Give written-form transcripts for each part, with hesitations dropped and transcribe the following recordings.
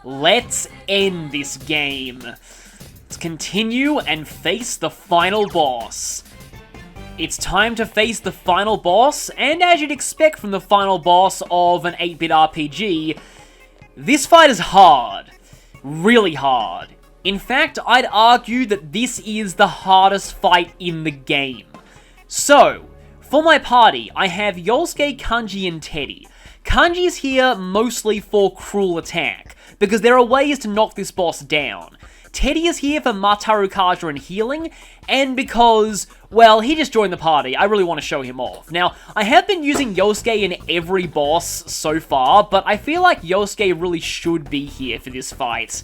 Let's end this game. Let's continue and face the final boss. It's time to face the final boss, and as you'd expect from the final boss of an 8-bit RPG, this fight is hard. Really hard. In fact, I'd argue that this is the hardest fight in the game. So, for my party, I have Yosuke, Kanji, and Teddy. Kanji's here mostly for cruel attack, because there are ways to knock this boss down. Teddy is here for Mataru Kaja and healing, and because, well, he just joined the party, I really want to show him off. Now, I have been using Yosuke in every boss so far, but I feel like Yosuke really should be here for this fight.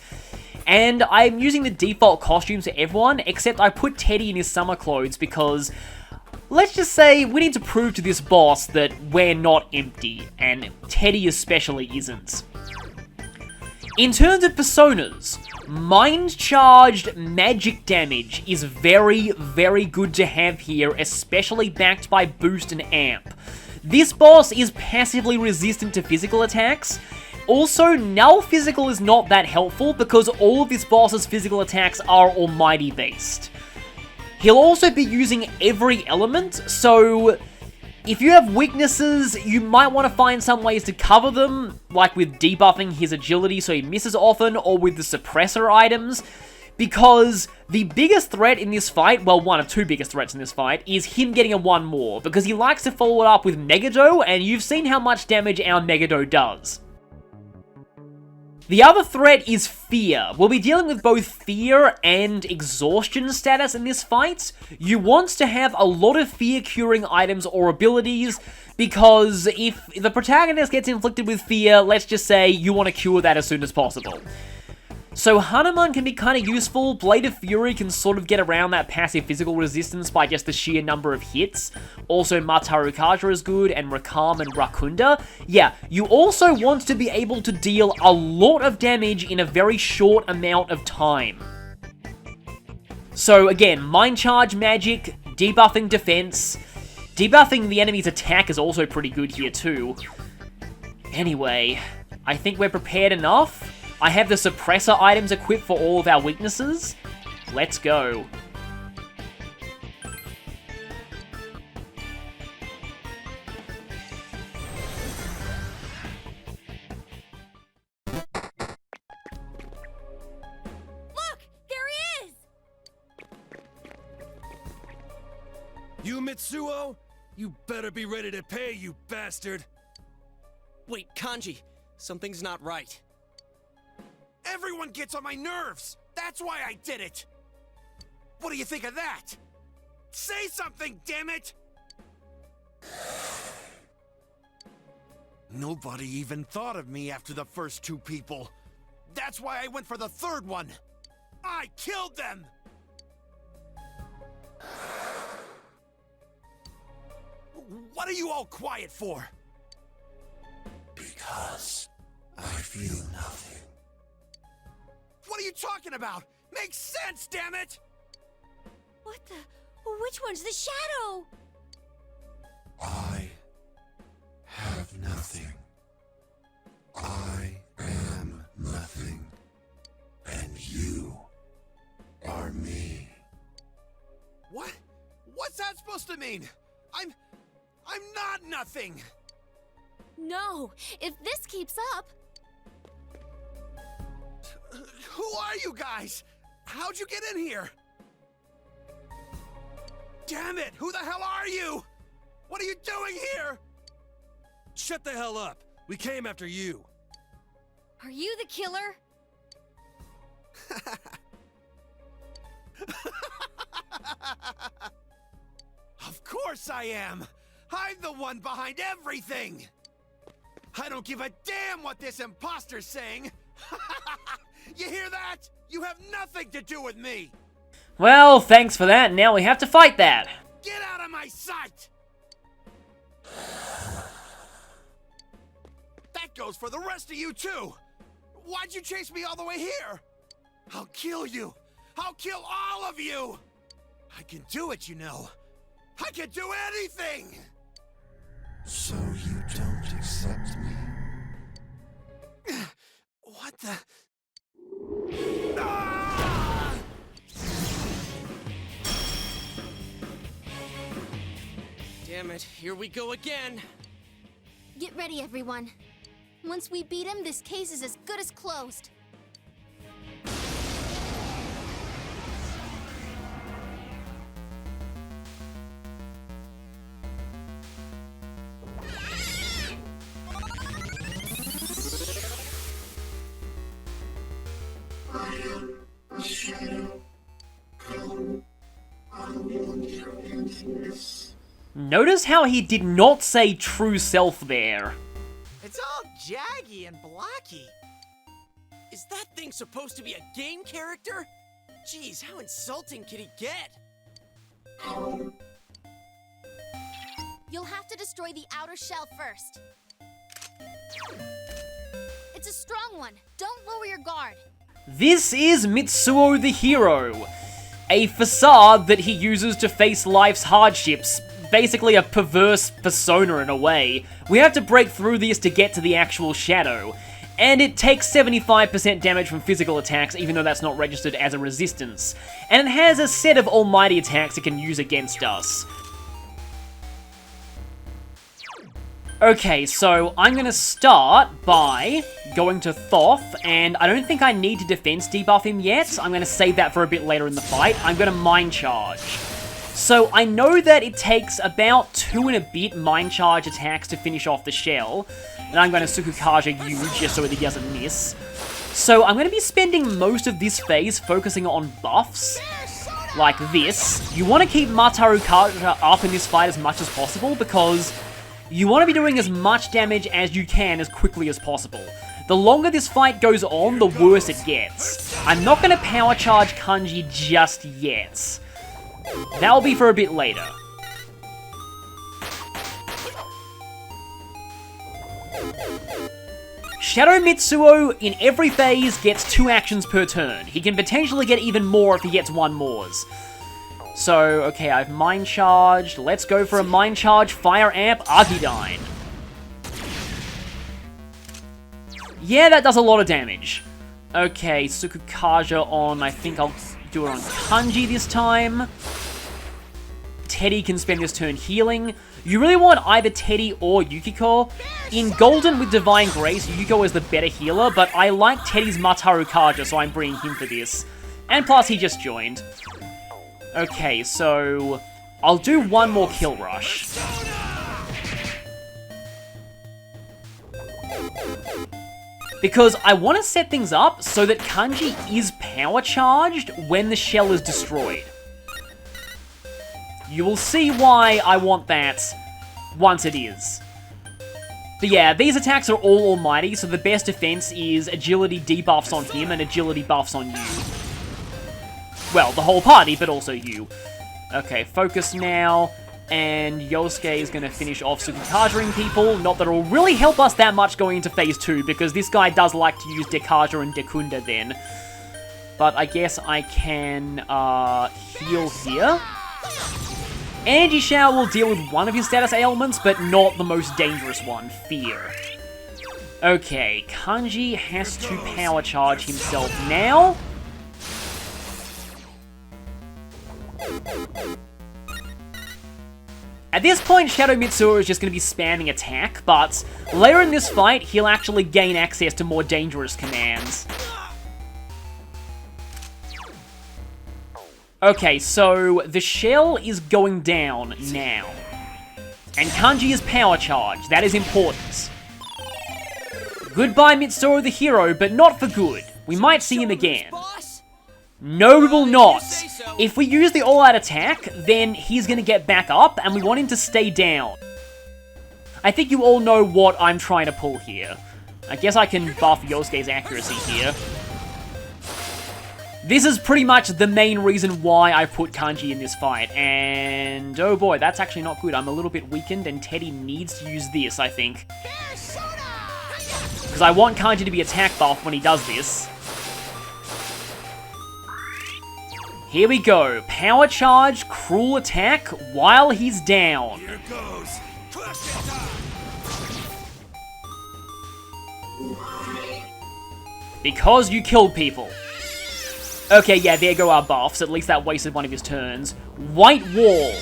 And I'm using the default costumes for everyone, except I put Teddy in his summer clothes because, let's just say, we need to prove to this boss that we're not empty, and Teddy especially isn't. In terms of personas, mind-charged magic damage is very, very good to have here, especially backed by boost and amp. This boss is passively resistant to physical attacks. Also, null physical is not that helpful because all of this boss's physical attacks are almighty based. He'll also be using every element, so if you have weaknesses, you might want to find some ways to cover them, like with debuffing his agility so he misses often, or with the suppressor items, because the biggest threat in this fight, well, one of two biggest threats in this fight, is him getting a 1 more, because he likes to follow it up with Megado, and you've seen how much damage our Megado does. The other threat is fear. We'll be dealing with both fear and exhaustion status in this fight. You want to have a lot of fear-curing items or abilities, because if the protagonist gets inflicted with fear, let's just say you want to cure that as soon as possible. So Hanuman can be kind of useful. Blade of Fury can sort of get around that passive physical resistance by just the sheer number of hits. Also, Mataru Kaja is good, and Rakam and Rakunda. Yeah, you also want to be able to deal a lot of damage in a very short amount of time. So again, Mind Charge magic, debuffing defense. Debuffing the enemy's attack is also pretty good here too. Anyway, I think we're prepared enough. I have the suppressor items equipped for all of our weaknesses. Let's go. Look! There he is! You, Mitsuo? You better be ready to pay, you bastard! Wait, Kanji, something's not right. Everyone gets on my nerves! That's why I did it! What do you think of that? Say something, damn it! Nobody even thought of me after the first 2 people. That's why I went for the 3rd one. I killed them! What are you all quiet for? Because I feel nothing. What are you talking about? Makes sense, damn it! What the? Which one's the shadow? I have nothing. I am nothing. And you are me. What? What's that supposed to mean? I'm not nothing! No, if this keeps up... Who are you guys? How'd you get in here? Damn it! Who the hell are you? What are you doing here? Shut the hell up! We came after you. Are you the killer? Of course I am! I'm the one behind everything! I don't give a damn what this imposter's saying! You hear that? You have nothing to do with me! Well, thanks for that. Now we have to fight that. Get out of my sight! That goes for the rest of you too! Why'd you chase me all the way here? I'll kill you! I'll kill all of you! I can do it, you know. I can do anything! So you don't accept me? What the... Ah! Damn it, here we go again. Get ready, everyone. Once we beat him, this case is as good as closed. Notice how he did not say true self there. It's all jaggy and blocky. Is that thing supposed to be a game character? Jeez, how insulting can he get? You'll have to destroy the outer shell first. It's a strong one. Don't lower your guard. This is Mitsuo the Hero, a facade that he uses to face life's hardships. Basically a perverse persona in a way. We have to break through this to get to the actual shadow. And it takes 75% damage from physical attacks, even though that's not registered as a resistance. And it has a set of almighty attacks it can use against us. Okay, so I'm gonna start by going to Thoth, and I don't think I need to defense debuff him yet. I'm gonna save that for a bit later in the fight. I'm gonna Mind Charge. So I know that it takes about 2 and a bit Mind Charge attacks to finish off the shell, and I'm going to Sukukaja you just so that he doesn't miss. So I'm going to be spending most of this phase focusing on buffs, like this. You want to keep Mataru Kaja up in this fight as much as possible, because you want to be doing as much damage as you can as quickly as possible. The longer this fight goes on, the worse it gets. I'm not going to Power Charge Kanji just yet. That'll be for a bit later. Shadow Mitsuo, in every phase, gets 2 actions per turn. He can potentially get even more if he gets 1 mores. So, okay, I've Mind Charged. Let's go for a Mind Charge Fire Amp Argidyne. Yeah, that does a lot of damage. Okay, Sukukaja on, I think I'll do it on Kanji this time. Teddy can spend this turn healing. You really want either Teddy or Yukiko. In Golden with Divine Grace, Yukiko is the better healer, but I like Teddy's Mataru Kaja, so I'm bringing him for this. And plus, he just joined. Okay, so I'll do 1 more Kill Rush. Because I want to set things up so that Kanji is power charged when the shell is destroyed. You will see why I want that once it is. But yeah, these attacks are all almighty, so the best defense is agility debuffs on him and agility buffs on you. Well, the whole party, but also you. Okay, focus now. And Yosuke is going to finish off Sukukaja-ing people. Not that it'll really help us that much going into Phase 2, because this guy does like to use Dekaja and Dekunda then. But I guess I can heal here. Energy Shower will deal with one of his status ailments, but not the most dangerous one, Fear. Okay, Kanji has to power charge himself now. At this point, Shadow Mitsuo is just going to be spamming attack, but later in this fight, he'll actually gain access to more dangerous commands. Okay, so the shell is going down now. And Kanji is power charged. That is important. Goodbye, Mitsuo the Hero, but not for good. We might see him again. No, we will not. If we use the all-out attack, then he's going to get back up, and we want him to stay down. I think you all know what I'm trying to pull here. I guess I can buff Yosuke's accuracy here. This is pretty much the main reason why I put Kanji in this fight, and oh boy, that's actually not good. I'm a little bit weakened, and Teddy needs to use this, I think. Because I want Kanji to be attack buff when he does this. Here we go. Power charge, cruel attack while he's down. Here goes. Crush it time. Because you killed people. Okay, yeah, there go our buffs. At least that wasted one of his turns. White Wall.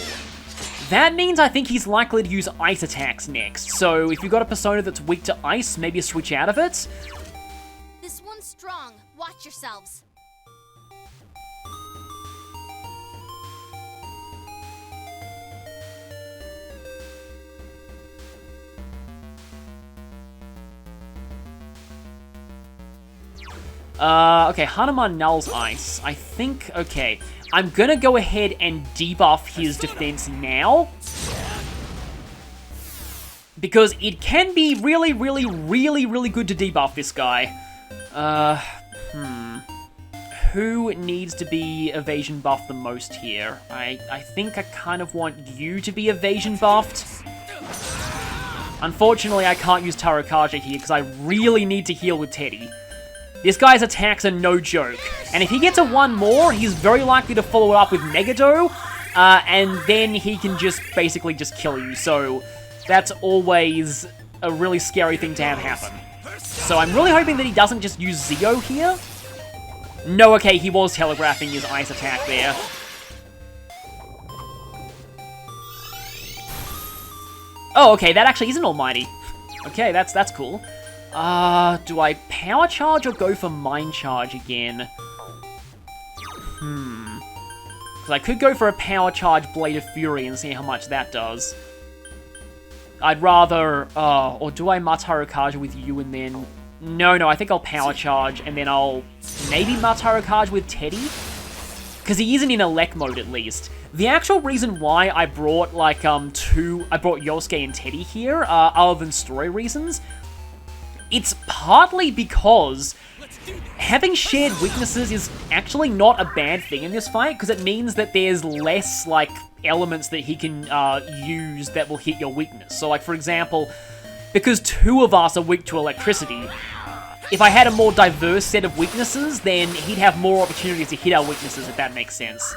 That means I think he's likely to use ice attacks next. So if you've got a persona that's weak to ice, maybe switch out of it. This one's strong. Watch yourselves. Okay, Hanuman nulls ice. I think, okay. I'm gonna go ahead and debuff his defense now. Because it can be really, really, really, really good to debuff this guy. Who needs to be evasion buffed the most here? I think I kind of want you to be evasion buffed. Unfortunately, I can't use Tarakaja here because I really need to heal with Teddy. This guy's attacks are no joke, and if he gets a 1 more, he's very likely to follow it up with Megado, and then he can just basically just kill you, so that's always a really scary thing to have happen. So I'm really hoping that he doesn't just use Zeo here. No, okay, he was telegraphing his ice attack there. Oh, okay, that actually isn't Almighty. Okay, that's cool. Do I power charge or go for mind charge again? Because I could go for a power charge Blade of Fury and see how much that does. I'd rather, or do I Mataru Kaja with you and then... No, I think I'll power charge and then I'll maybe Mataru Kaja with Teddy? Because he isn't in elect mode at least. The actual reason why I brought, like, I brought Yosuke and Teddy here, other than story reasons, it's partly because having shared weaknesses is actually not a bad thing in this fight, because it means that there's less, like, elements that he can use that will hit your weakness. So, like, for example, because 2 of us are weak to electricity, if I had a more diverse set of weaknesses, then he'd have more opportunities to hit our weaknesses, if that makes sense.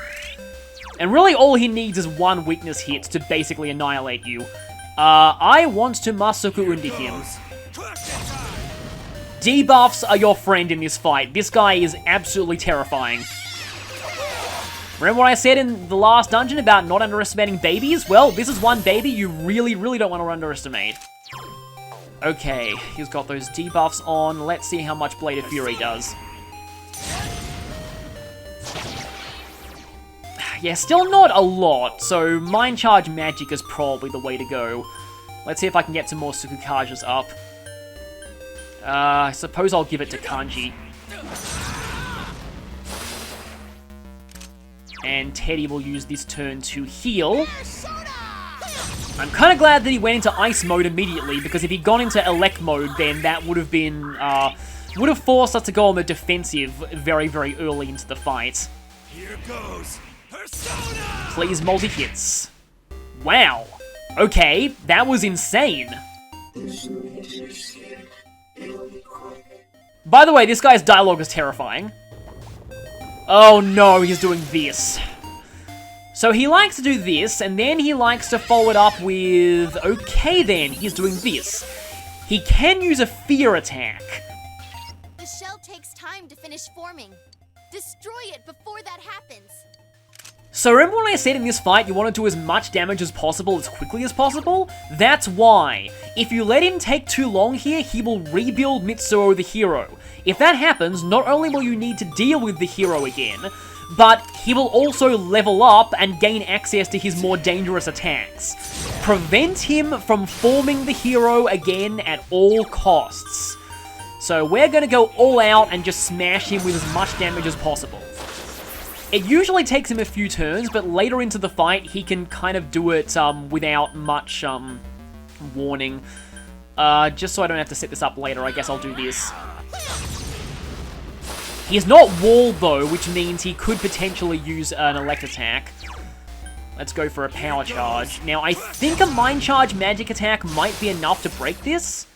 And really all he needs is 1 weakness hit to basically annihilate you. I want to Masuku into him. Debuffs are your friend in this fight. This guy is absolutely terrifying. Remember what I said in the last dungeon about not underestimating babies? Well, this is one baby you really, really don't want to underestimate. Okay, he's got those debuffs on. Let's see how much Blade of Fury does. Yeah, still not a lot, so Mind Charge Magic is probably the way to go. Let's see if I can get some more Tsukukajas up. I suppose I'll give it to Kanji. And Teddy will use this turn to heal. I'm kind of glad that he went into Ice mode immediately, because if he'd gone into Elect mode, then that would have been, would have forced us to go on the defensive very, very early into the fight. Here goes. Persona! Please multi-hits. Wow. Okay, that was insane. By the way, this guy's dialogue is terrifying. Oh no, he's doing this. So he likes to do this, and then he likes to follow it up with... Okay then, he's doing this. He can use a fear attack. The shell takes time to finish forming. Destroy it before that happens. So remember when I said in this fight you want to do as much damage as possible as quickly as possible? That's why. If you let him take too long here, he will rebuild Mitsuo the hero. If that happens, not only will you need to deal with the hero again, but he will also level up and gain access to his more dangerous attacks. Prevent him from forming the hero again at all costs. So we're going to go all out and just smash him with as much damage as possible. It usually takes him a few turns, but later into the fight, he can kind of do it without much warning. Just so I don't have to set this up later, I guess I'll do this. He's not walled though, which means he could potentially use an elect attack. Let's go for a power charge. Now, I think a mind charge magic attack might be enough to break this.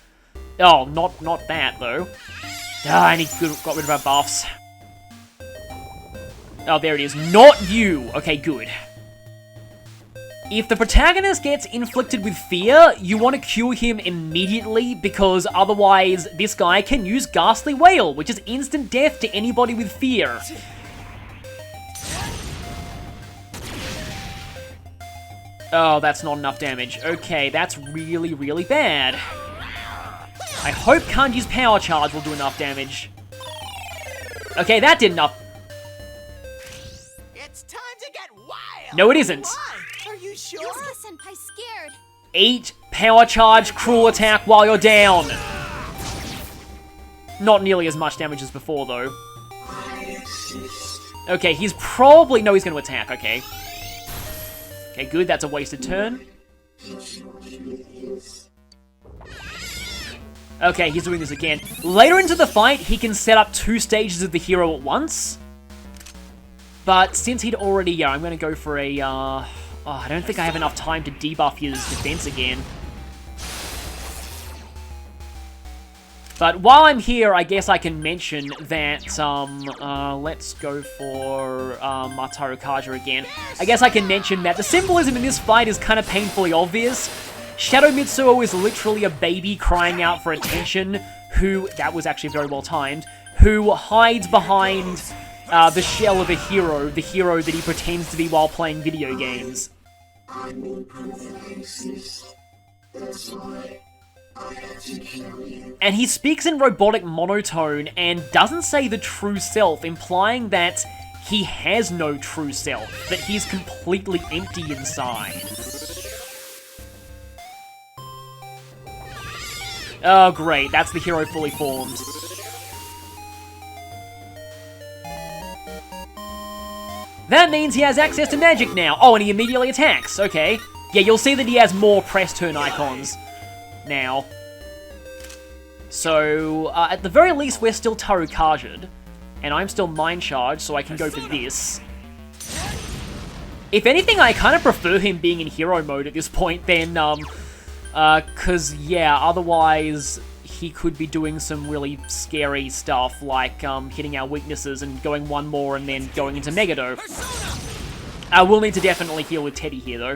Oh, not that though. And he got rid of our buffs. Oh, there it is. Not you! Okay, good. If the protagonist gets inflicted with fear, you want to cure him immediately, because otherwise this guy can use Ghastly Wail, which is instant death to anybody with fear. Oh, that's not enough damage. Okay, that's really, really bad. I hope Kanji's Power Charge will do enough damage. Okay, that did enough. It's time to get wild! No, it isn't. Why? Are you sure? Yosuke-senpai scared. 8 Power Charge Cruel Attack while you're down. Not nearly as much damage as before, though. Okay, he's probably... No, he's going to attack, okay. Okay, good, that's a wasted turn. Okay, he's doing this again. Later into the fight, he can set up 2 stages of the hero at once. But since he'd already... Yeah, I'm going to go for a... Oh, I don't think I have enough time to debuff his defense again. But while I'm here, I guess I can mention that, let's go for, Mataru Kaja again. I guess I can mention that the symbolism in this fight is kind of painfully obvious. Shadow Mitsuo is literally a baby crying out for attention, who, that was actually very well timed, who hides behind, the shell of a hero, the hero that he pretends to be while playing video games. I will prove that I exist. That's why I had to kill you. And he speaks in robotic monotone and doesn't say the true self, implying that he has no true self, that he's completely empty inside. Oh great, that's the hero fully formed. That means he has access to magic now. Oh, and he immediately attacks. Okay. Yeah, you'll see that he has more press turn icons now. So, at the very least, we're still Tarukaja'd. And I'm still Mind Charged, so I can go for this. If anything, I kind of prefer him being in hero mode at this point than, cause, yeah, otherwise he could be doing some really scary stuff, like, hitting our weaknesses and going one more and then going into Megado. We'll need to definitely heal with Teddy here, though.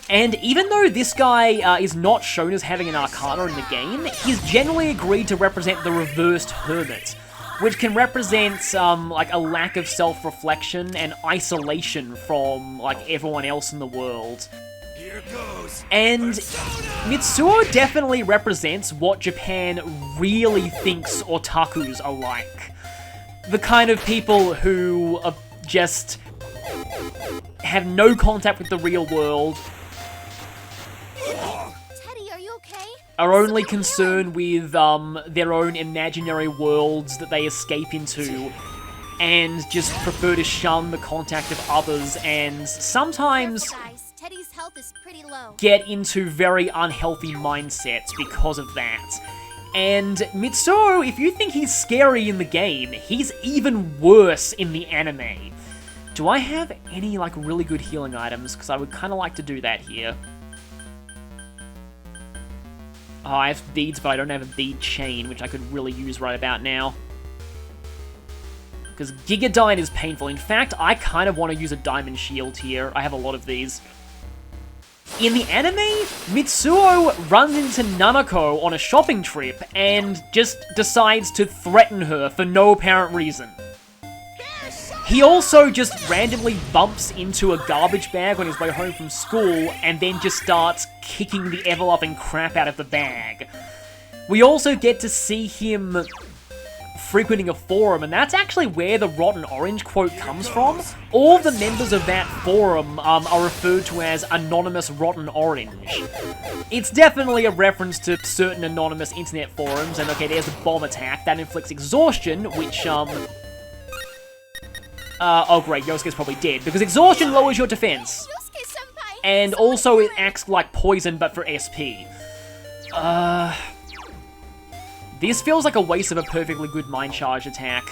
And even though this guy is not shown as having an Arcana in the game, he's generally agreed to represent the reversed Hermit, which can represent, like, a lack of self-reflection and isolation from, like, everyone else in the world. Here goes. And Mitsuo definitely represents what Japan really thinks otakus are like. The kind of people who are just have no contact with the real world, Teddy, are you okay? are only concerned with their own imaginary worlds that they escape into, and just prefer to shun the contact of others, and sometimes Careful, guys. Teddy's health is pretty low. get into very unhealthy mindsets because of that. And Mitsuo, if you think he's scary in the game, he's even worse in the anime. Do I have any, like, really good healing items? Because I would kind of like to do that here. Oh, I have beads, but I don't have a bead chain, which I could really use right about now. Because Gigadyne is painful. In fact, I kind of want to use a diamond shield here. I have a lot of these. In the anime, Mitsuo runs into Nanako on a shopping trip and just decides to threaten her for no apparent reason. He also just randomly bumps into a garbage bag on his way home from school and then just starts kicking the ever-loving crap out of the bag. We also get to see him frequenting a forum, and that's actually where the Rotten Orange quote comes from. All of the members of that forum are referred to as Anonymous Rotten Orange. It's definitely a reference to certain anonymous internet forums, and okay, there's a bomb attack. That inflicts exhaustion, which, oh great, Yosuke's probably dead, because exhaustion lowers your defense. Yosuke-senpai! And also it acts like poison, but for SP. This feels like a waste of a perfectly good Mind Charge attack.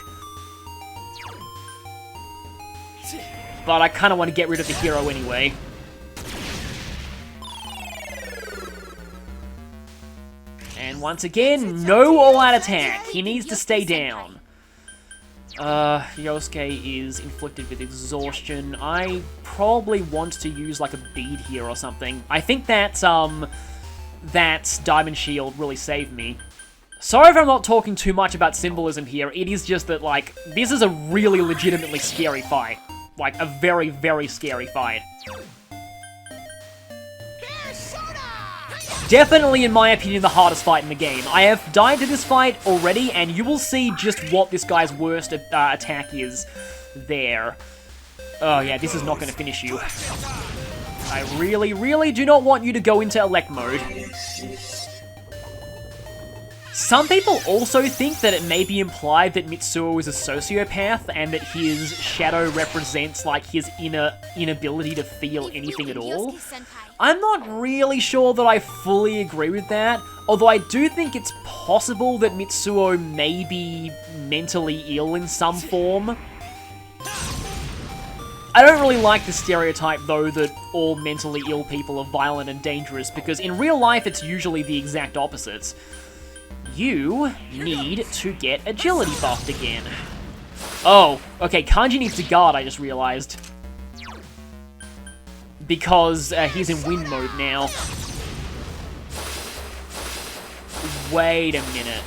But I kind of want to get rid of the hero anyway. And once again, no all-out attack. He needs to stay down. Yosuke is inflicted with exhaustion. I probably want to use like a bead here or something. I think that Diamond Shield really saved me. Sorry if I'm not talking too much about symbolism here. It is just that, like, this is a really legitimately scary fight. Like, a very, very scary fight. Definitely, in my opinion, the hardest fight in the game. I have died to this fight already, and you will see just what this guy's worst attack is there. Oh yeah, this is not going to finish you. I really, really do not want you to go into elect mode. Some people also think that it may be implied that Mitsuo is a sociopath and that his shadow represents, like, his inability to feel anything at all. I'm not really sure that I fully agree with that, although I do think it's possible that Mitsuo may be mentally ill in some form. I don't really like the stereotype, though, that all mentally ill people are violent and dangerous, because in real life it's usually the exact opposite. You need to get agility buffed again. Oh, okay, Kanji needs to guard, I just realized. Because he's in wind mode now. Wait a minute.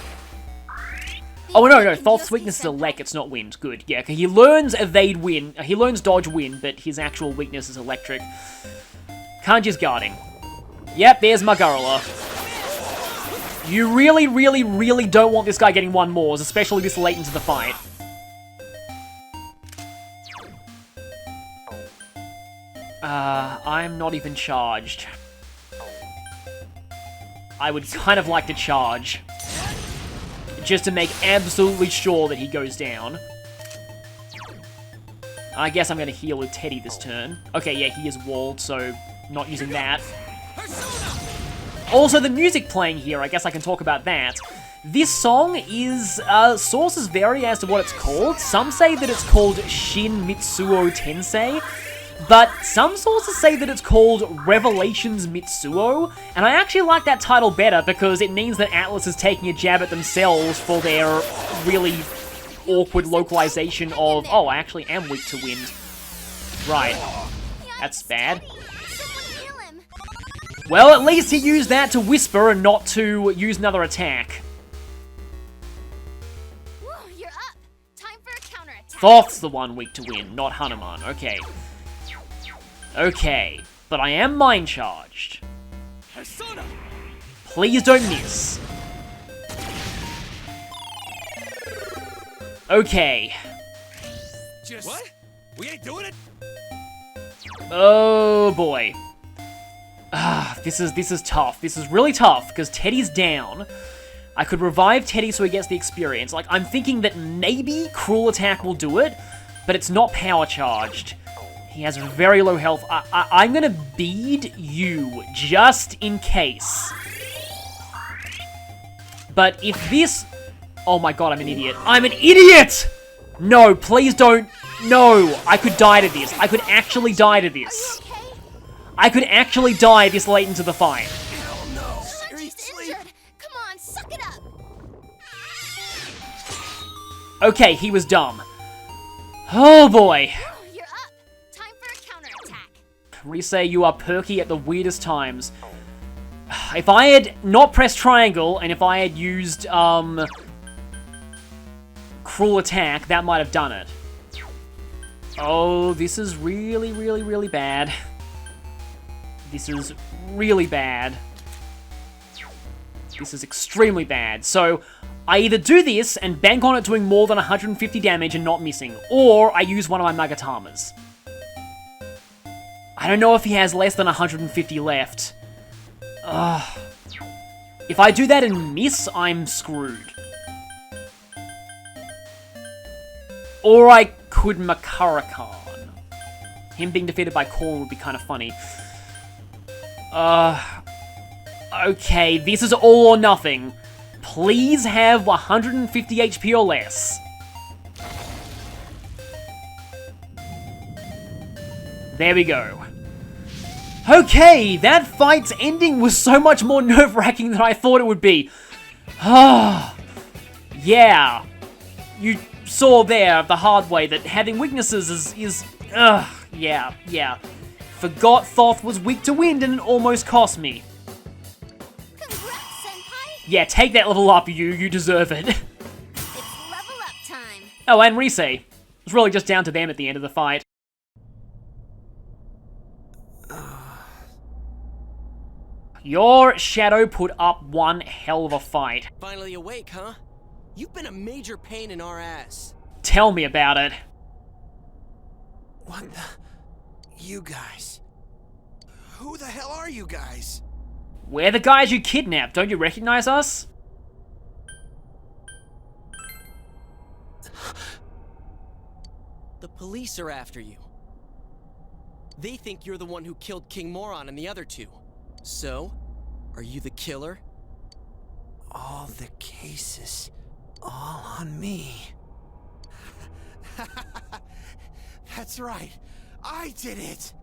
Oh, no, Thoth's weakness is elect, it's not wind. Good, yeah, he learns evade wind. He learns dodge wind, but his actual weakness is electric. Kanji's guarding. Yep, there's Magurula. You really, really, really don't want this guy getting one more, especially this late into the fight. I'm not even charged. I would kind of like to charge. Just to make absolutely sure that he goes down. I guess I'm going to heal with Teddy this turn. Okay, yeah, he is walled, so not using that. Also, the music playing here, I guess I can talk about that. This song is, sources vary as to what it's called. Some say that it's called Shin Mitsuo Tensei, but some sources say that it's called Revelations Mitsuo, and I actually like that title better because it means that Atlus is taking a jab at themselves for their really awkward localization of, oh, I actually am weak to wind. Right. That's bad. Well, at least he used that to whisper and not to use another attack. Woo, you're up. Time for a counterattack. Thoth's the one weak to wind, not Hanuman. Okay. Okay, but I am mind charged. Please don't miss. Okay. What? We ain't doing it? Oh boy. This is tough. This is really tough, because Teddy's down. I could revive Teddy so he gets the experience. Like, I'm thinking that maybe Cruel Attack will do it, but it's not power charged. He has very low health. I'm gonna bead you, just in case. But if this... Oh my god, I'm an idiot. I'm an idiot! No, please don't... No! I could die to this. I could actually die to this. Okay? I could actually die this late into the fight. Hell no. Kanji's injured. Come on, suck it up. Okay, he was dumb. Oh boy. Woo, you're up. Time for a counterattack. Rise, you are perky at the weirdest times. If I had not pressed triangle, and if I had used, Cruel Attack, that might have done it. Oh, this is really, really, really bad. This is really bad. This is extremely bad. So, I either do this and bank on it doing more than 150 damage and not missing, or I use one of my Magatamas. I don't know if he has less than 150 left. If I do that and miss, I'm screwed. Or I could Makarakan. Him being defeated by Korn would be kind of funny. Okay, this is all or nothing. Please have 150 HP or less. There we go. Okay, that fight's ending was so much more nerve-wracking than I thought it would be. Yeah. You saw there the hard way that having weaknesses is yeah. Forgot Thoth was weak to wind and it almost cost me. Congrats, Senpai! Yeah, take that level up, you deserve it. It's level up time. Oh, and Rise. It was really just down to them at the end of the fight. Your Shadow put up one hell of a fight. Finally awake, huh? You've been a major pain in our ass. Tell me about it. What the? You guys. Who the hell are you guys? We're the guys you kidnapped, don't you recognize us? The police are after you. They think you're the one who killed King Moron and the other two. So, are you the killer? All the cases, all on me. That's right. I did it.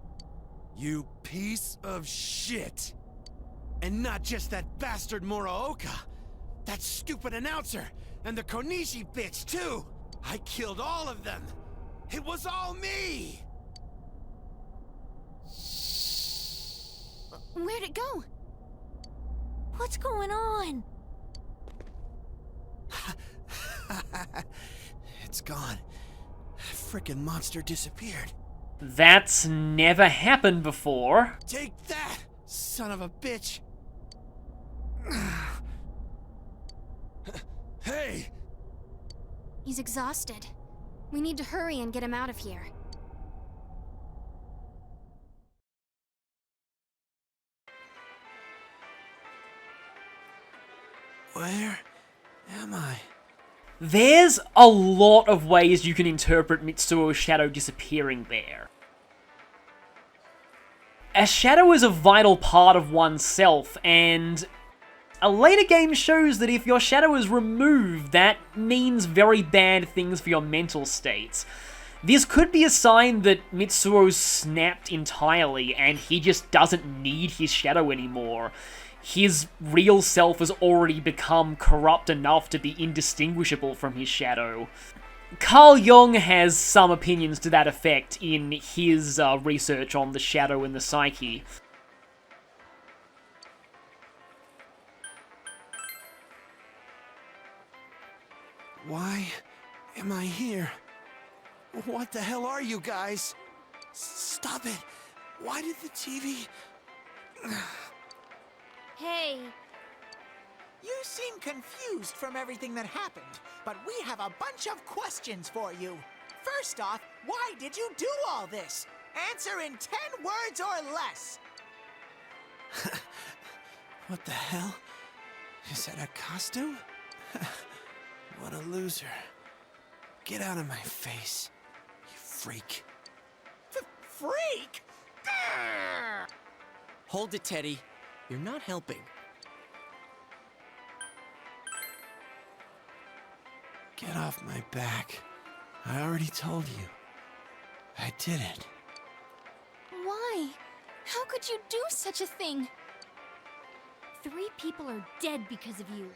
You piece of shit. And not just that bastard Muraoka. That stupid announcer and the Konishi bitch too. I killed all of them. It was all me. Where'd it go? What's going on? It's gone. Frickin' monster disappeared. That's never happened before. Take that, son of a bitch. Hey! He's exhausted. We need to hurry and get him out of here. Where am I? There's a lot of ways you can interpret Mitsuo's shadow disappearing there. A shadow is a vital part of oneself, and a later game shows that if your shadow is removed, that means very bad things for your mental states. This could be a sign that Mitsuo's snapped entirely, and he just doesn't need his shadow anymore. His real self has already become corrupt enough to be indistinguishable from his shadow. Carl Jung has some opinions to that effect in his research on the shadow and the psyche. Why am I here? What the hell are you guys? Stop it! Why did the TV... Hey, You seem confused from everything that happened, but we have a bunch of questions for you. First off, why did you do all this? Answer in 10 words or less. What the hell? Is that a costume? What a loser. Get out of my face, you freak. Freak? Grr! Hold it, Teddy. You're not helping. Get off my back. I already told you. I did it. why? How could you do such a thing? 3 people are dead because of you.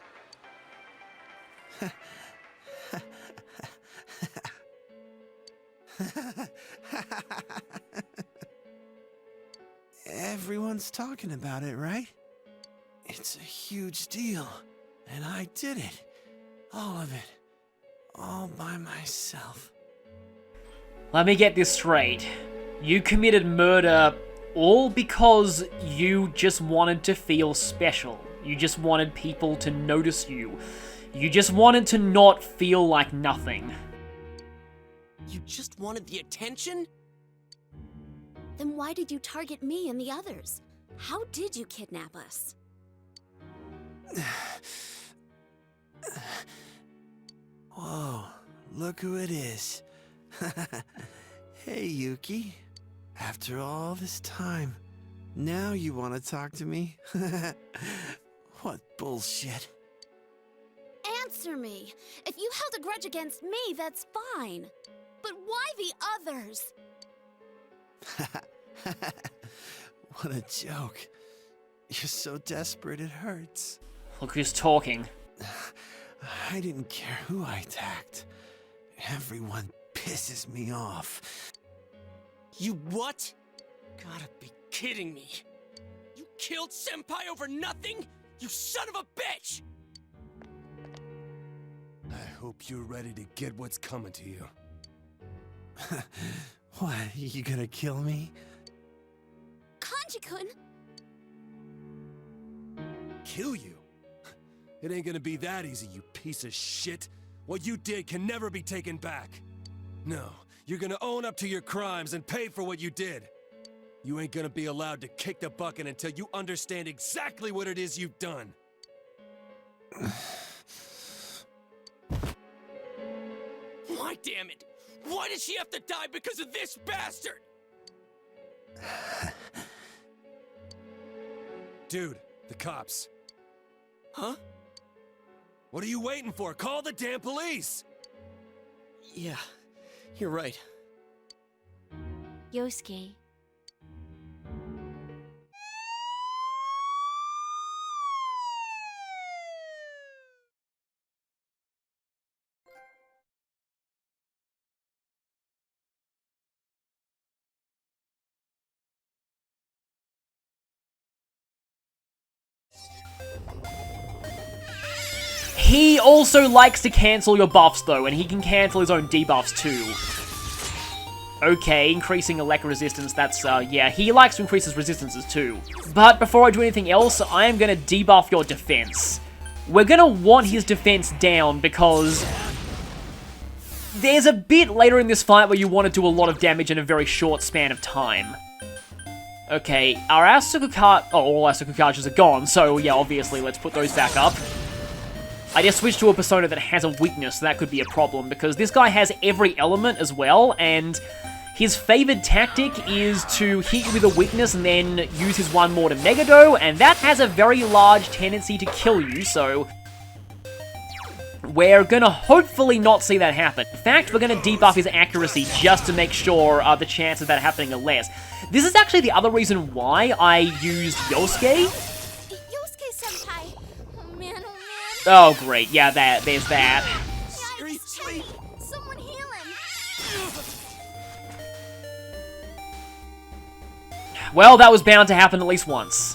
Everyone's talking about it, right? It's a huge deal. And I did it. All of it. All by myself. Let me get this straight. You committed murder all because you just wanted to feel special. You just wanted people to notice you. You just wanted to not feel like nothing. You just wanted the attention? Then why did you target me and the others? How did you kidnap us? Whoa, look who it is. Hey, Yuki. After all this time, now you want to talk to me? What bullshit. Answer me! If you held a grudge against me, that's fine. But why the others? What a joke. You're so desperate it hurts. Look who's talking. I didn't care who I attacked. Everyone pisses me off. You what? Gotta be kidding me. You killed Senpai over nothing? You son of a bitch! I hope you're ready to get what's coming to you. What, you gonna kill me? Kanji-kun! Kill you? It ain't gonna be that easy, you piece of shit. What you did can never be taken back. No, you're gonna own up to your crimes and pay for what you did. You ain't gonna be allowed to kick the bucket until you understand exactly what it is you've done. Why, damn it? Why did she have to die because of this bastard? Dude, the cops. Huh? What are you waiting for? Call the damn police! Yeah, you're right. Yosuke. He also likes to cancel your buffs though, and he can cancel his own debuffs too. Okay, increasing elect resistance, that's, yeah, he likes to increase his resistances too. But before I do anything else, I am gonna debuff your defense. We're gonna want his defense down because there's a bit later in this fight where you want to do a lot of damage in a very short span of time. Okay, our Asuka all Asuka cartridges are gone, so yeah, obviously, let's put those back up. I just switched to a persona that has a weakness, so that could be a problem, because this guy has every element as well, and his favored tactic is to hit you with a weakness and then use his one more to Megado, and that has a very large tendency to kill you, so we're gonna hopefully not see that happen. In fact, we're gonna debuff his accuracy just to make sure the chances of that happening are less. This is actually the other reason why I used Yosuke. Yosuke-senpai! Oh man, oh man! Oh great, yeah, there's that. Seriously? Someone heal him! Well, that was bound to happen at least once.